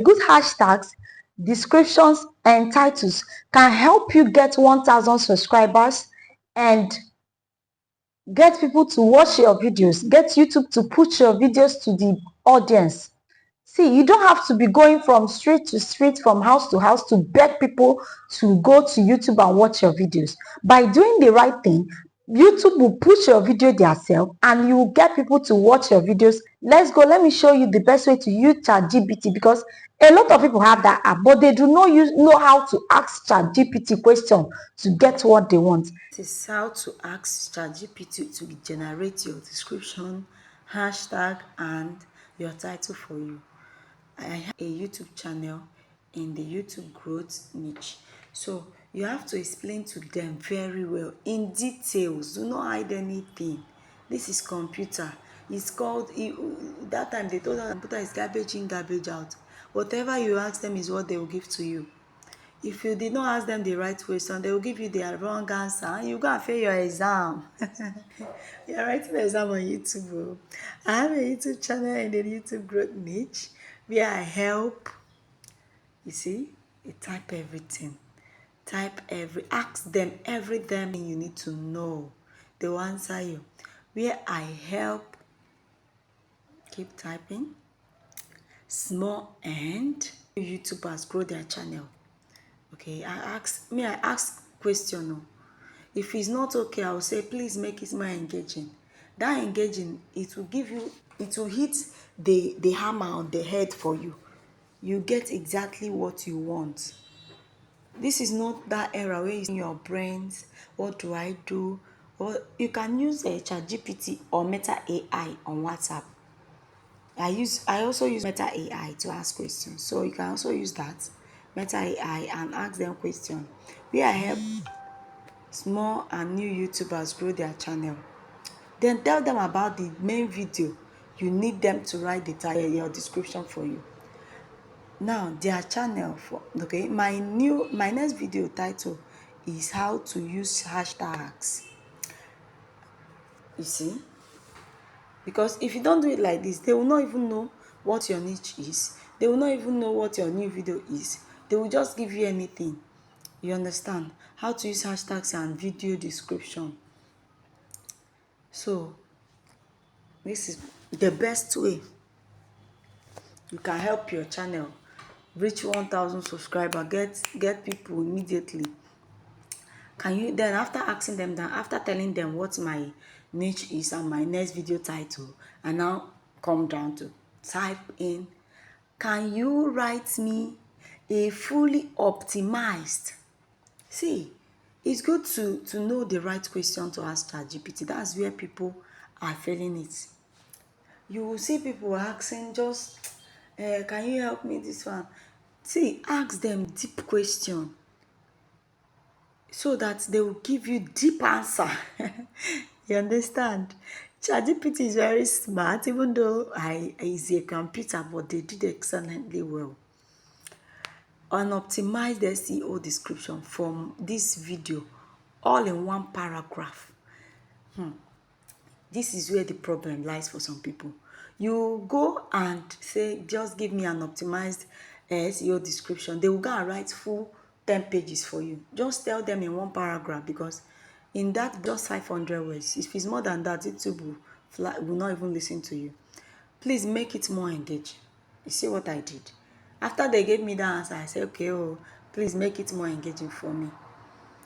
Good hashtags, descriptions, and titles can help you get 1,000 subscribers and get people to watch your videos, get YouTube to push your videos to the audience. See, you don't have to be going from street to street, from house to house to beg people to go to YouTube and watch your videos. By doing the right thing, YouTube will push your video themselves and you will get people to watch your videos. Let's go. Let me show you the best way to use ChatGPT, because a lot of people have that app, but they do not know how to ask ChatGPT question to get what they want. This is how to ask ChatGPT to generate your description, hashtag, and your title for you. I have a YouTube channel in the YouTube growth niche. So you have to explain to them very well, in details. Do not hide anything. This is computer. It's called, that time they told us computer is garbage in, garbage out. Whatever you ask them is what they will give to you. If you did not ask them the right question, they will give you the wrong answer and you go and fail your exam. You're writing an exam on YouTube. Oh. I have a YouTube channel in the YouTube growth niche where I help. You see, you type everything. Ask them everything you need to know. They will answer you. Where I help, keep typing, small and YouTubers grow their channel. Okay, I ask question. Oh. If it's not okay, I will say, please make it more engaging. That engaging, it will hit the hammer on the head for you. You get exactly what you want. This is not that era where you use your brains. What do I do? Or you can use a ChatGPT or Meta AI on WhatsApp. I also use Meta AI to ask questions. So you can also use that, Meta AI, and ask them questions. Where I help small and new YouTubers grow their channel. Then tell them about the main video you need them to write the title, your description for you. Now their channel my next video title is how to use hashtags. You see, because if you don't do it like this, they will not even know what your niche is. They will not even know what your new video is. They will just give you anything. You understand how to use hashtags and video description. So this is the best way you can help your channel reach 1,000 subscribers, get people immediately. Can you then, after asking them that, after telling them what my niche is and my next video title, and now come down to type in, can you write me a fully optimized? See, it's good to know the right question to ask ChatGPT. That's where people are failing it. You will see people asking just, can you help me this one? See, ask them deep question so that they will give you deep answer. You understand? ChatGPT is very smart, even though is a computer, but they did excellently well. An optimized SEO description from this video, all in one paragraph. This is where the problem lies for some people. You go and say, just give me an optimized SEO description. They will go and write full 10 pages for you. Just tell them in one paragraph, because in that just 500 words, if it's more than that, YouTube will not even listen to you. Please make it more engaging. You see what I did? After they gave me that answer, I said, okay, please make it more engaging for me.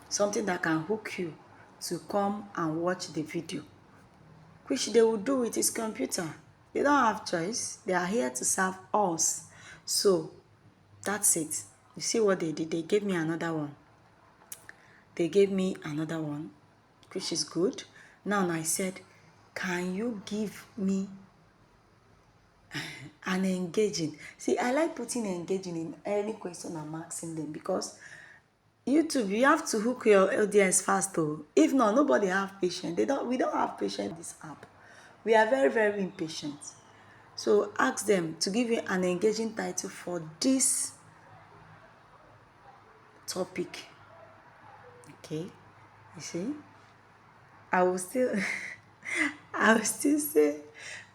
Something that can hook you to come and watch the video, which they will do with his computer. They don't have choice. They are here to serve us. So that's it. You see what they did? They gave me another one. Which is good. Now I said, can you give me an engaging? See, I like putting engaging in any question I'm asking them, because YouTube, you have to hook your audience fast though. If not, nobody have patience. We don't have patience in this app. We are very, very impatient. So ask them to give you an engaging title for this topic. Okay, you see, I will still say,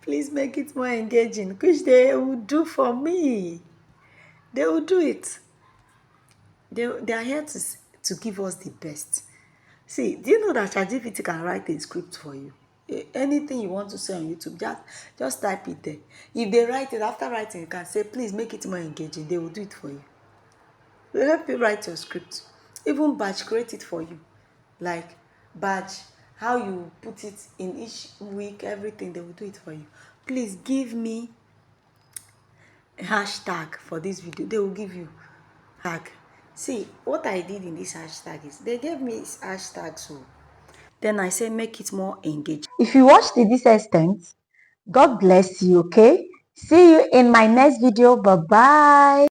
please make it more engaging, which they will do for me. They will do it. They are here to give us the best. See, do you know that ChatGPT can write a script for you? Anything you want to say on YouTube, just type it there. If they write it, after writing, you can say, please make it more engaging. They will do it for you. They'll help you write your script. Even batch create it for you. Like batch, how you put it in each week, everything, they will do it for you. Please give me a hashtag for this video. They will give you tag. See, what I did in this hashtag is they gave me hashtags. So then I say make it more engaging. If you watched to this extent, God bless you, okay? See you in my next video. Bye-bye.